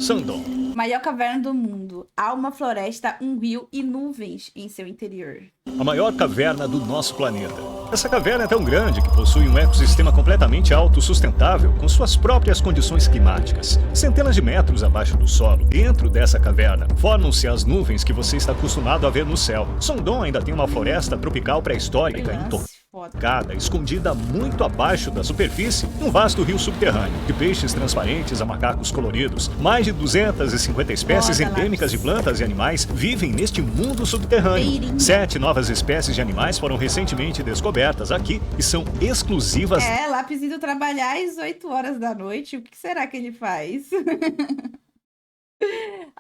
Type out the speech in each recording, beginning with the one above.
Sandon. Maior caverna do mundo. Há uma floresta, um rio e nuvens em seu interior. A maior caverna do nosso planeta. Essa caverna é tão grande que possui um ecossistema completamente autossustentável com suas próprias condições climáticas. Centenas de metros abaixo do solo, dentro dessa caverna, formam-se as nuvens que você está acostumado a ver no céu. Sondon ainda tem uma floresta tropical pré-histórica intocada, escondida muito abaixo da superfície, um vasto rio subterrâneo, de peixes transparentes a macacos coloridos. Mais de 250 espécies endêmicas de plantas e animais vivem neste mundo subterrâneo. 7 novas espécies de animais foram recentemente descobertas aqui e são exclusivas. Lápis indo trabalhar às 8 horas da noite. O que será que ele faz?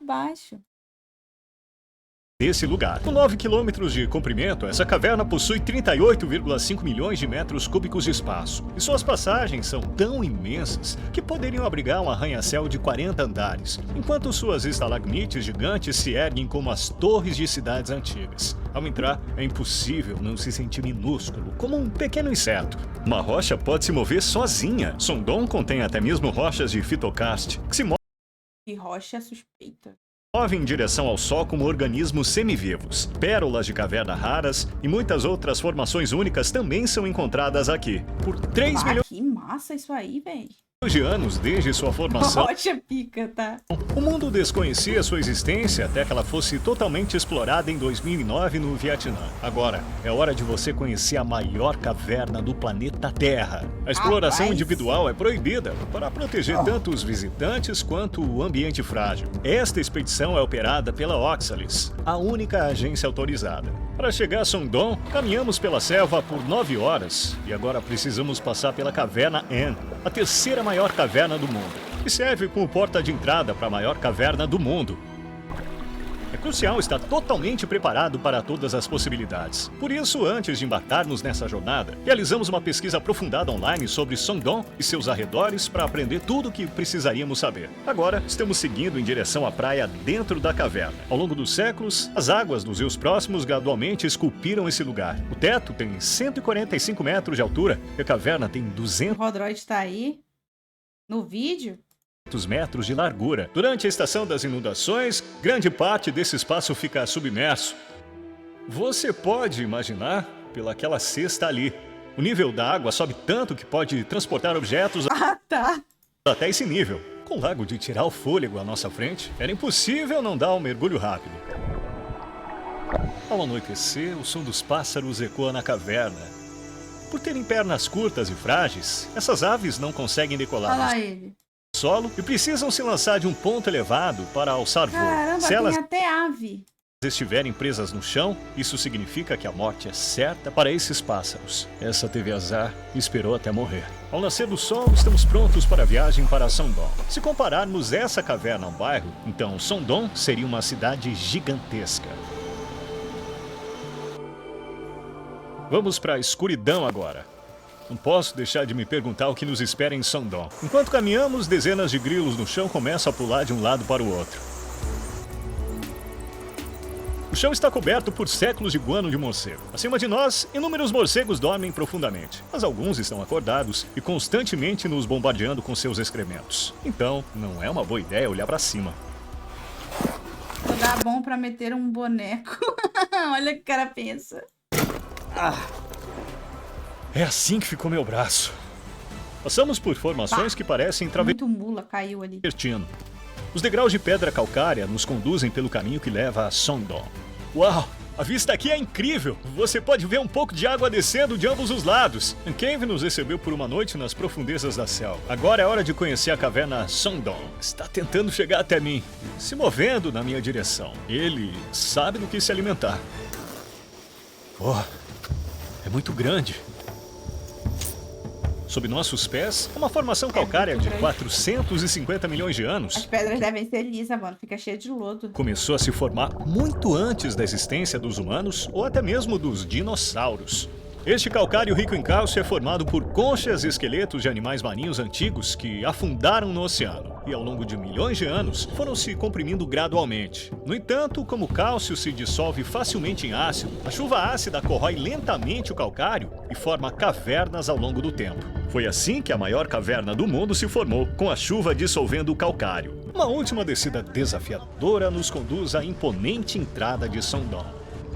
Abaixo. Desse lugar. Com 9 quilômetros de comprimento, essa caverna possui 38,5 milhões de metros cúbicos de espaço. E suas passagens são tão imensas que poderiam abrigar um arranha-céu de 40 andares, enquanto suas estalagmites gigantes se erguem como as torres de cidades antigas. Ao entrar, é impossível não se sentir minúsculo, como um pequeno inseto. Uma rocha pode se mover sozinha. Sondon contém até mesmo rochas de fitocast, que se movem. Que rocha suspeita. Movem em direção ao Sol como organismos semivivos. Pérolas de caverna raras e muitas outras formações únicas também são encontradas aqui. Por 3 milhões que massa isso aí, velho. de anos desde sua formação, Rocha pica, tá? o mundo desconhecia sua existência até que ela fosse totalmente explorada em 2009 no Vietnã. Agora, é hora de você conhecer a maior caverna do planeta Terra. A exploração individual é proibida para proteger tanto os visitantes quanto o ambiente frágil. Esta expedição é operada pela Oxalis, a única agência autorizada. Para chegar a Sondon, caminhamos pela selva por 9 horas e agora precisamos passar pela caverna N, a terceira maior caverna do mundo, que serve como porta de entrada para a maior caverna do mundo. É crucial estar totalmente preparado para todas as possibilidades. Por isso, antes de embarcarmos nessa jornada, realizamos uma pesquisa aprofundada online sobre Sondon e seus arredores para aprender tudo o que precisaríamos saber. Agora, estamos seguindo em direção à praia dentro da caverna. Ao longo dos séculos, as águas dos rios próximos gradualmente esculpiram esse lugar. O teto tem 145 metros de altura e a caverna tem 200... O Rodroid tá aí no vídeo. metros de largura. Durante a estação das inundações, grande parte desse espaço fica submerso. Você pode imaginar pelaquela cesta ali. O nível da água sobe tanto que pode transportar objetos até esse nível. Com o lago de tirar o fôlego à nossa frente, era impossível não dar um mergulho rápido. Ao anoitecer, o som dos pássaros ecoa na caverna. Por terem pernas curtas e frágeis, essas aves não conseguem decolar. Olha lá ele. Solo e precisam se lançar de um ponto elevado para alçar voo. Caramba, se elas tem até ave. estiverem presas no chão, isso significa que a morte é certa para esses pássaros. Essa teve azar e esperou até morrer. Ao nascer do sol, estamos prontos para a viagem para Sondon. Se compararmos essa caverna a um bairro, então Sondon seria uma cidade gigantesca. Vamos para a escuridão agora. Não posso deixar de me perguntar o que nos espera em Sondon. Enquanto caminhamos, dezenas de grilos no chão começam a pular de um lado para o outro. O chão está coberto por séculos de guano de morcego. Acima de nós, inúmeros morcegos dormem profundamente, mas alguns estão acordados e constantemente nos bombardeando com seus excrementos. Então, não é uma boa ideia olhar para cima. Lugar bom para meter um boneco. Olha o que o cara pensa. É assim que ficou meu braço. Passamos por formações que parecem Muito mula caiu ali. travertino. Os degraus de pedra calcária nos conduzem pelo caminho que leva a Sondon. Uau! A vista aqui é incrível! Você pode ver um pouco de água descendo de ambos os lados. Cave nos recebeu por uma noite nas profundezas da selva. Agora é hora de conhecer a caverna Sondon. Está tentando chegar até mim, se movendo na minha direção. Ele sabe do que se alimentar. Oh, é muito grande. Sob nossos pés, uma formação calcária de 450 milhões de anos. As pedras devem ser lisas, mano. Fica cheio de lodo. Começou a se formar muito antes da existência dos humanos ou até mesmo dos dinossauros. Este calcário rico em cálcio é formado por conchas e esqueletos de animais marinhos antigos que afundaram no oceano e, ao longo de milhões de anos, foram se comprimindo gradualmente. No entanto, como o cálcio se dissolve facilmente em ácido, a chuva ácida corrói lentamente o calcário e forma cavernas ao longo do tempo. Foi assim que a maior caverna do mundo se formou, com a chuva dissolvendo o calcário. Uma última descida desafiadora nos conduz à imponente entrada de Sondon.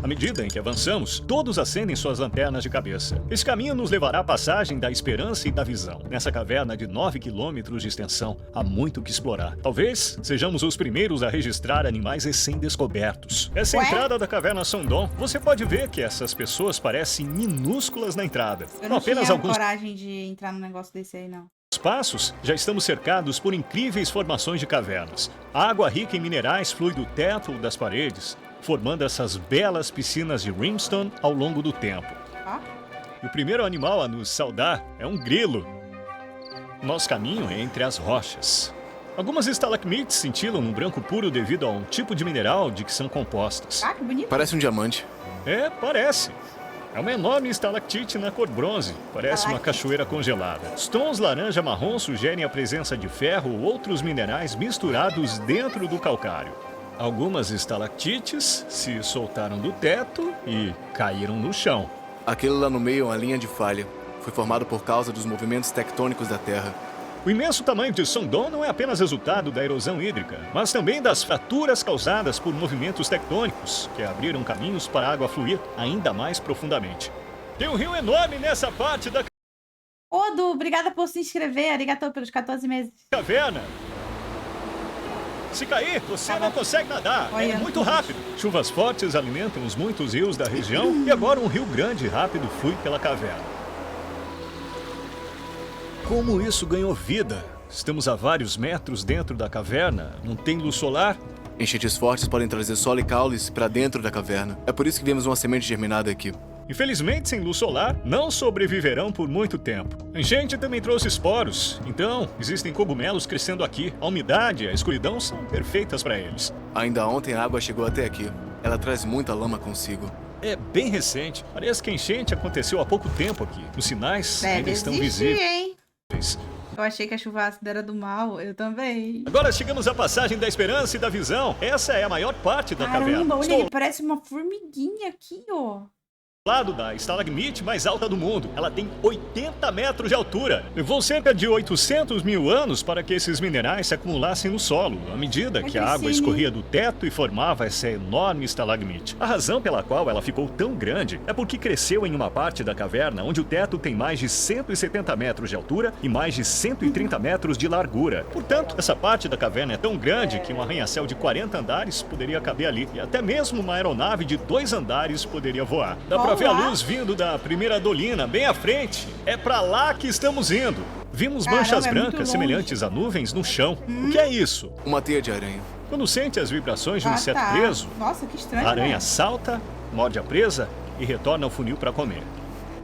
À medida em que avançamos, todos acendem suas lanternas de cabeça. Esse caminho nos levará à passagem da esperança e da visão. Nessa caverna de 9 quilômetros de extensão, há muito o que explorar. Talvez sejamos os primeiros a registrar animais recém-descobertos. Essa é a entrada da caverna Sondon. Você pode ver que essas pessoas parecem minúsculas na entrada. Eu não apenas tinha alguns coragem de entrar num negócio desse aí, não. passos, já estamos cercados por incríveis formações de cavernas. A água rica em minerais flui do teto ou das paredes, formando essas belas piscinas de limestone ao longo do tempo. Ó. E o primeiro animal a nos saudar é um grilo. Nosso caminho é entre as rochas. Algumas estalagmites cintilam no branco puro devido a um tipo de mineral de que são compostas. Ah, que bonito. Parece um diamante. É, parece. É uma enorme estalactite na cor bronze. Parece uma cachoeira congelada. Os tons laranja-marrom sugerem a presença de ferro ou outros minerais misturados dentro do calcário. Algumas estalactites se soltaram do teto e caíram no chão. Aquele lá no meio é uma linha de falha. Foi formado por causa dos movimentos tectônicos da Terra. O imenso tamanho de Sondon não é apenas resultado da erosão hídrica, mas também das fraturas causadas por movimentos tectônicos, que abriram caminhos para a água fluir ainda mais profundamente. Tem um rio enorme nessa parte da Odo, obrigada por se inscrever. Arigatou pelos 14 meses. caverna. Se cair, você não consegue nadar. É Olha. muito rápido. Chuvas fortes alimentam os muitos rios da região e agora um rio grande e rápido flui pela caverna. Como isso ganhou vida? Estamos a vários metros dentro da caverna. Não tem luz solar? Enchentes fortes podem trazer solo e caules para dentro da caverna. É por isso que vemos uma semente germinada aqui. Infelizmente, sem luz solar, não sobreviverão por muito tempo. A enchente também trouxe esporos, então existem cogumelos crescendo aqui. A umidade e a escuridão são perfeitas para eles. Ainda ontem a água chegou até aqui. Ela traz muita lama consigo. É bem recente. Parece que a enchente aconteceu há pouco tempo aqui. Os sinais ainda estão desistir, visíveis. hein? Eu achei que a chuva ácida era do mal. Eu também. Agora chegamos à passagem da esperança e da visão. Essa é a maior parte da caverna. Caramba, olha, Estou ele parece uma formiguinha aqui, ó. ao lado da estalagmite mais alta do mundo. Ela tem 80 metros de altura. Levou cerca de 800 mil anos para que esses minerais se acumulassem no solo, à medida que a água escorria do teto e formava essa enorme estalagmite. A razão pela qual ela ficou tão grande é porque cresceu em uma parte da caverna onde o teto tem mais de 170 metros de altura e mais de 130 metros de largura. Portanto, essa parte da caverna é tão grande que um arranha-céu de 40 andares poderia caber ali. E até mesmo uma aeronave de 2 andares poderia voar. Dá pra ver a luz vindo da primeira dolina, bem à frente. É pra lá que estamos indo. Vimos Caramba, manchas é muito brancas longe. semelhantes a nuvens no chão. O que é isso? Uma teia de aranha. Quando sente as vibrações de um Ah, inseto tá. preso, Nossa, que estranho, a aranha né? salta, morde a presa e retorna ao funil para comer.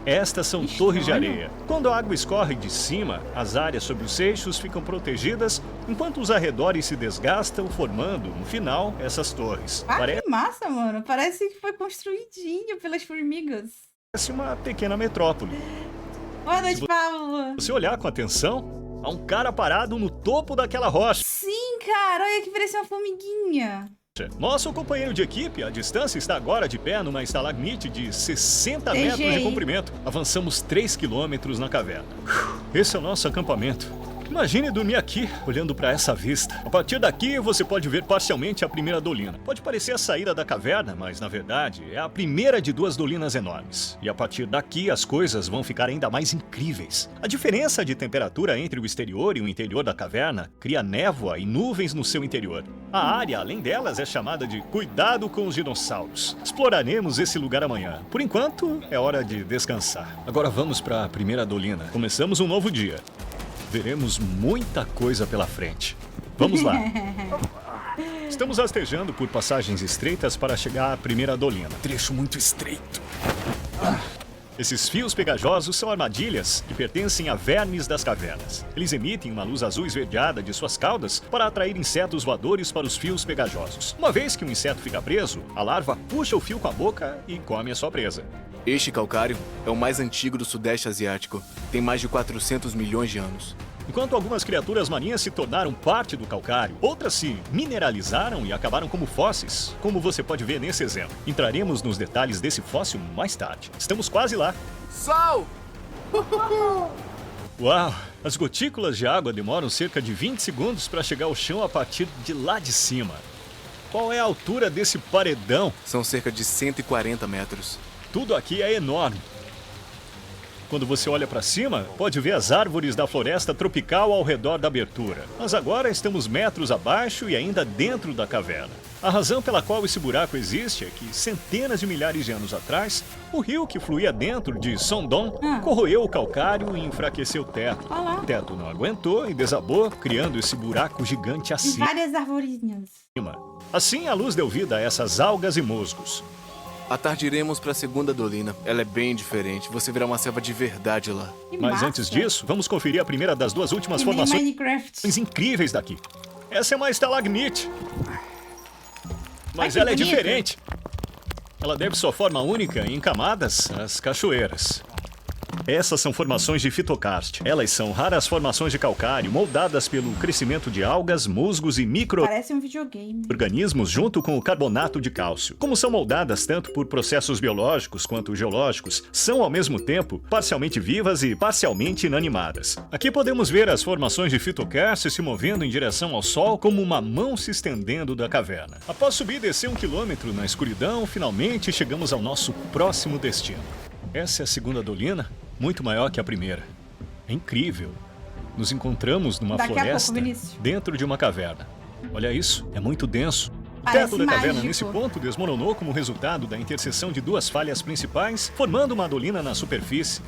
Estas são Estranho. torres de areia. Quando a água escorre de cima, as áreas sob os seixos ficam protegidas, enquanto os arredores se desgastam, formando, no final, essas torres. Ah, Parece que massa, mano. Parece que foi construidinho pelas formigas. uma pequena metrópole. Boa noite, Paulo. Se você olhar com atenção, há um cara parado no topo daquela rocha. Sim, cara. Olha que parece uma formiguinha. Nosso companheiro de equipe, à distância, está agora de pé numa estalagmite de 60 metros de TGI. comprimento. Avançamos 3 quilômetros na caverna. Esse é o nosso acampamento. Imagine dormir aqui, olhando para essa vista. A partir daqui, você pode ver parcialmente a primeira dolina. Pode parecer a saída da caverna, mas na verdade é a primeira de 2 dolinas enormes. E a partir daqui, as coisas vão ficar ainda mais incríveis. A diferença de temperatura entre o exterior e o interior da caverna cria névoa e nuvens no seu interior. A área, além delas, é chamada de Cuidado com os Dinossauros. Exploraremos esse lugar amanhã. Por enquanto, é hora de descansar. Agora vamos para a primeira dolina. Começamos um novo dia. Veremos muita coisa pela frente. Vamos lá. Estamos rastejando por passagens estreitas para chegar à primeira dolina. Trecho muito estreito. Esses fios pegajosos são armadilhas que pertencem a vermes das cavernas. Eles emitem uma luz azul esverdeada de suas caudas para atrair insetos voadores para os fios pegajosos. Uma vez que um inseto fica preso, a larva puxa o fio com a boca e come a sua presa. Este calcário é o mais antigo do Sudeste Asiático. Tem mais de 400 milhões de anos. Enquanto algumas criaturas marinhas se tornaram parte do calcário, outras se mineralizaram e acabaram como fósseis, como você pode ver nesse exemplo. Entraremos nos detalhes desse fóssil mais tarde. Estamos quase lá. Sol! Uau! As gotículas de água demoram cerca de 20 segundos para chegar ao chão a partir de lá de cima. Qual é a altura desse paredão? São cerca de 140 metros. Tudo aqui é enorme. Quando você olha para cima, pode ver as árvores da floresta tropical ao redor da abertura. Mas agora estamos metros abaixo e ainda dentro da caverna. A razão pela qual esse buraco existe é que, centenas de milhares de anos atrás, o rio que fluía dentro de Sondon corroeu o calcário e enfraqueceu o teto. Olá. O teto não aguentou e desabou, criando esse buraco gigante E acima. várias arvorinhas. Assim, a luz deu vida a essas algas e musgos. À tarde iremos para a segunda dolina. Ela é bem diferente. Você verá uma selva de verdade lá. Que Mas massa. antes disso, vamos conferir a primeira das duas últimas Que nem formações Minecraft. incríveis daqui. Essa é uma estalagmite. Mas Ai, que ela é bonito. diferente. Ela deve sua forma única em camadas às cachoeiras. Essas são formações de fitocárste. Elas são raras formações de calcário moldadas pelo crescimento de algas, musgos e Parece um videogame. organismos junto com o carbonato de cálcio. Como são moldadas tanto por processos biológicos quanto geológicos, são ao mesmo tempo parcialmente vivas e parcialmente inanimadas. Aqui podemos ver as formações de fitocárste se movendo em direção ao sol como uma mão se estendendo da caverna. Após subir e descer 1 quilômetro na escuridão, finalmente chegamos ao nosso próximo destino. Essa é a segunda dolina, muito maior que a primeira. É incrível. Nos encontramos numa Daqui a pouco, floresta Vinícius. dentro de uma caverna. Olha isso, é muito denso. O Parece teto da caverna mágico. nesse ponto desmoronou como resultado da interseção de duas falhas principais, formando uma dolina na superfície,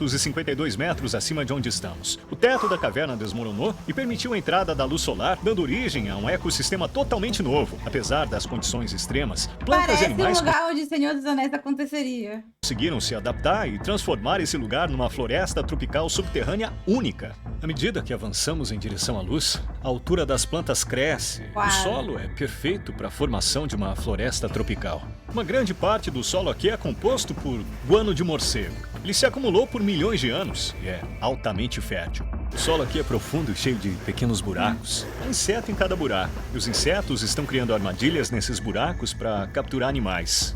252 metros acima de onde estamos. O teto da caverna desmoronou e permitiu a entrada da luz solar, dando origem a um ecossistema totalmente novo. Apesar das condições extremas, plantas Parece e animais um lugar onde Senhor dos Anéis aconteceria. conseguiram se adaptar e transformar esse lugar numa floresta tropical subterrânea única. À medida que avançamos em direção à luz, a altura das plantas cresce. Uau. O solo é perfeito para a formação de uma floresta tropical. Uma grande parte do solo aqui é composto por guano de morcego. Ele se acumulou por milhões de anos e é altamente fértil. O solo aqui é profundo e cheio de pequenos buracos. Há um inseto em cada buraco. E os insetos estão criando armadilhas nesses buracos para capturar animais.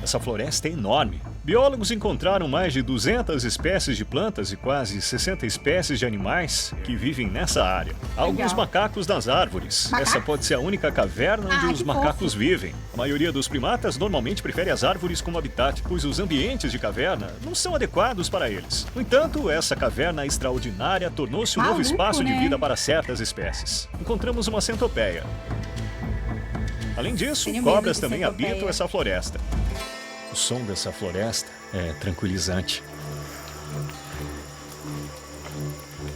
Essa floresta é enorme. Biólogos encontraram mais de 200 espécies de plantas e quase 60 espécies de animais que vivem nessa área. Há alguns macacos nas árvores. Macacos? Essa pode ser a única caverna onde Ah, os que macacos fofo. vivem. A maioria dos primatas normalmente prefere as árvores como habitat, pois os ambientes de caverna não são adequados para eles. No entanto, essa caverna extraordinária tornou-se um novo Maluco, espaço de né? vida para certas espécies. Encontramos uma centopeia. Além disso, Tenho medo cobras de também centopeia. habitam essa floresta. O som dessa floresta é tranquilizante.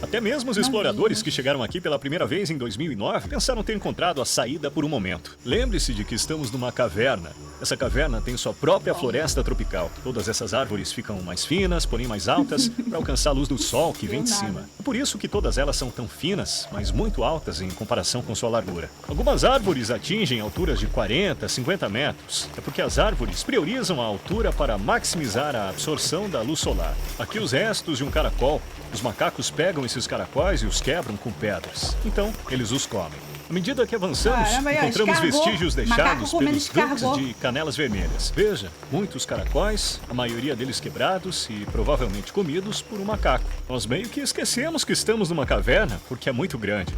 Até mesmo os exploradores que chegaram aqui pela primeira vez em 2009 pensaram ter encontrado a saída por um momento. Lembre-se de que estamos numa caverna. Essa caverna tem sua própria floresta tropical. Todas essas árvores ficam mais finas, porém mais altas, para alcançar a luz do sol que vem de cima. É por isso que todas elas são tão finas, mas muito altas em comparação com sua largura. Algumas árvores atingem alturas de 40, 50 metros. É porque as árvores priorizam a altura para maximizar a absorção da luz solar. Aqui os restos de um caracol. Os macacos pegam esses caracóis e os quebram com pedras. Então, eles os comem. À medida que avançamos, Caramba, aí, ó, encontramos escargot. vestígios Macaco deixados comendo pelos grupos escargot. de canelas vermelhas. Veja, muitos caracóis, a maioria deles quebrados e provavelmente comidos por um macaco. Nós meio que esquecemos que estamos numa caverna porque é muito grande.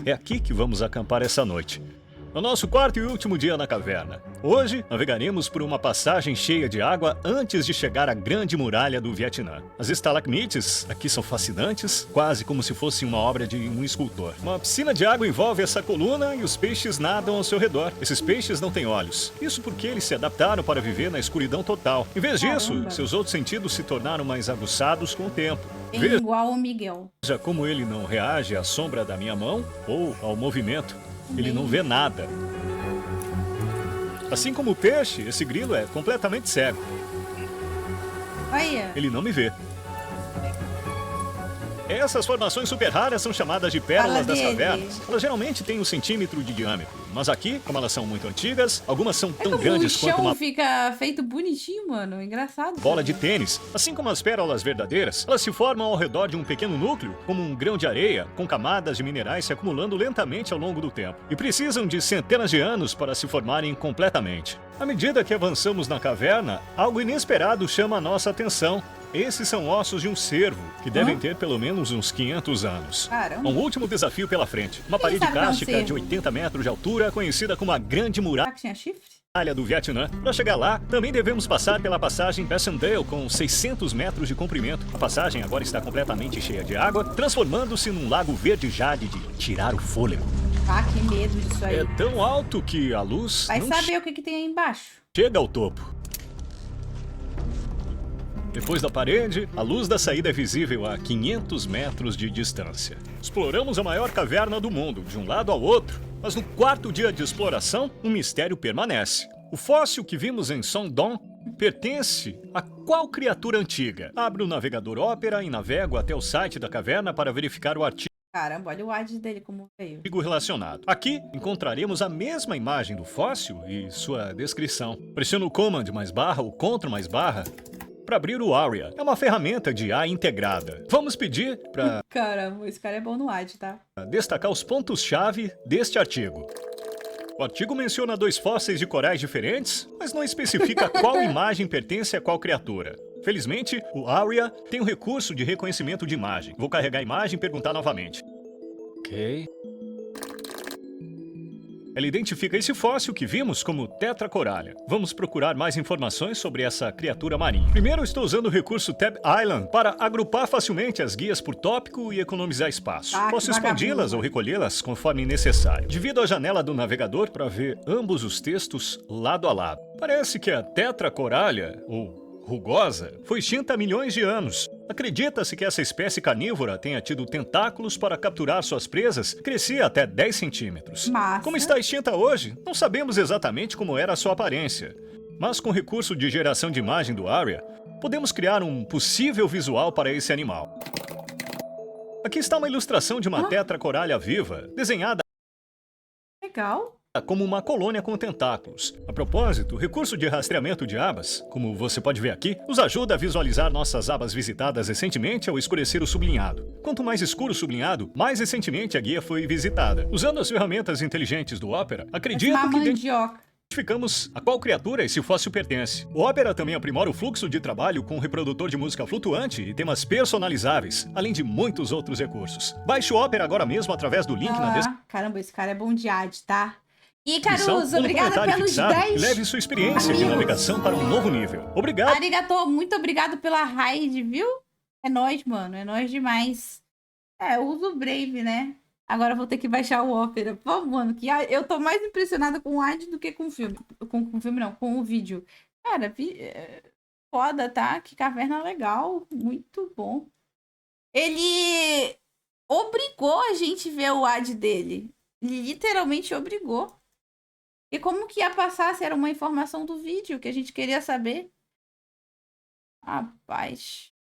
É aqui que vamos acampar essa noite. No nosso quarto e último dia na caverna. Hoje, navegaremos por uma passagem cheia de água antes de chegar à Grande Muralha do Vietnã. As estalagmites aqui são fascinantes, quase como se fosse uma obra de um escultor. Uma piscina de água envolve essa coluna e os peixes nadam ao seu redor. Esses peixes não têm olhos. Isso porque eles se adaptaram para viver na escuridão total. Em vez disso, Caramba. seus outros sentidos se tornaram mais aguçados com o tempo. É Veja igual o Miguel. como ele não reage à sombra da minha mão ou ao movimento. Ele não vê nada. Assim como o peixe, esse grilo é completamente cego. Olha. Ele não me vê. Essas formações super raras são chamadas de pérolas Fala das dele. cavernas. Elas geralmente têm 1 centímetro de diâmetro. Mas aqui, como elas são muito antigas, algumas são É tão como grandes o quanto chão uma fica feito bonitinho, mano. Engraçado. bola de tênis. Assim como as pérolas verdadeiras, elas se formam ao redor de um pequeno núcleo, como um grão de areia, com camadas de minerais se acumulando lentamente ao longo do tempo. E precisam de centenas de anos para se formarem completamente. À medida que avançamos na caverna, algo inesperado chama a nossa atenção. Esses são ossos de um cervo, que devem ter pelo menos uns 500 anos. Caramba. Um último desafio pela frente. Uma Quem parede sabe não cárstica de cervo? 80 metros de altura, conhecida como a Grande Muralha Será que tinha chifre? do Vietnã. Para chegar lá, também devemos passar pela passagem Passendale, com 600 metros de comprimento. A passagem agora está completamente cheia de água, transformando-se num lago verde jade de tirar o fôlego. Ah, que medo disso aí. É tão alto que a luz Vai não saber o que tem aí embaixo. chega ao topo. Depois da parede, a luz da saída é visível a 500 metros de distância. Exploramos a maior caverna do mundo, de um lado ao outro, mas no quarto dia de exploração, um mistério permanece. O fóssil que vimos em Sondon pertence a qual criatura antiga? Abro o navegador Opera e navego até o site da caverna para verificar o artigo Caramba, olha o ad dele como veio. relacionado. Aqui encontraremos a mesma imagem do fóssil e sua descrição. Pressiono o Command mais barra ou Ctrl mais barra para abrir o Aria. É uma ferramenta de IA integrada. Vamos pedir para Caramba, esse cara é bom no ad, tá? destacar os pontos-chave deste artigo. O artigo menciona 2 fósseis de corais diferentes, mas não especifica qual imagem pertence a qual criatura. Felizmente, o Aria tem um recurso de reconhecimento de imagem. Vou carregar a imagem e perguntar novamente. Ok. Ela identifica esse fóssil que vimos como Tetracorallia. Vamos procurar mais informações sobre essa criatura marinha. Primeiro, estou usando o recurso Tab Island para agrupar facilmente as guias por tópico e economizar espaço. Ah, que Posso expandi-las vagabundo. ou recolhê-las conforme necessário. Divido a janela do navegador para ver ambos os textos lado a lado. Parece que a Tetracorallia, ou rugosa, foi extinta há milhões de anos. Acredita-se que essa espécie carnívora tenha tido tentáculos para capturar suas presas, crescia até 10 centímetros. Massa. Como está extinta hoje, não sabemos exatamente como era a sua aparência. Mas com o recurso de geração de imagem do Aria, podemos criar um possível visual para esse animal. Aqui está uma ilustração de uma Tetracorallia viva, desenhada Legal. como uma colônia com tentáculos. A propósito, o recurso de rastreamento de abas, como você pode ver aqui, nos ajuda a visualizar nossas abas visitadas recentemente ao escurecer o sublinhado. Quanto mais escuro o sublinhado, mais recentemente a guia foi visitada. Usando as ferramentas inteligentes do Opera, Parece acredito uma que mandioca. identificamos a qual criatura esse fóssil pertence. O Opera também aprimora o fluxo de trabalho com um reprodutor de música flutuante e temas personalizáveis, além de muitos outros recursos. Baixe o Opera agora mesmo através do link na descrição. Caramba, esse cara é bom de ad, tá? E ou Caruso, no obrigada comentário pelos fixado e 10. leve sua experiência de amigos. navegação para um novo nível. Obrigado. Arigato, muito obrigado pela raid, viu? É nóis, mano. É nóis demais. É, eu uso o Brave, né? Agora eu vou ter que baixar o Opera. Pô, mano, que eu tô mais impressionada com o ad do que com o filme. Com o filme, não, com o vídeo. Cara, foda, tá? Que caverna legal. Muito bom. Ele obrigou a gente ver o ad dele. Ele literalmente obrigou. E como que ia passar se era uma informação do vídeo que a gente queria saber? Rapaz.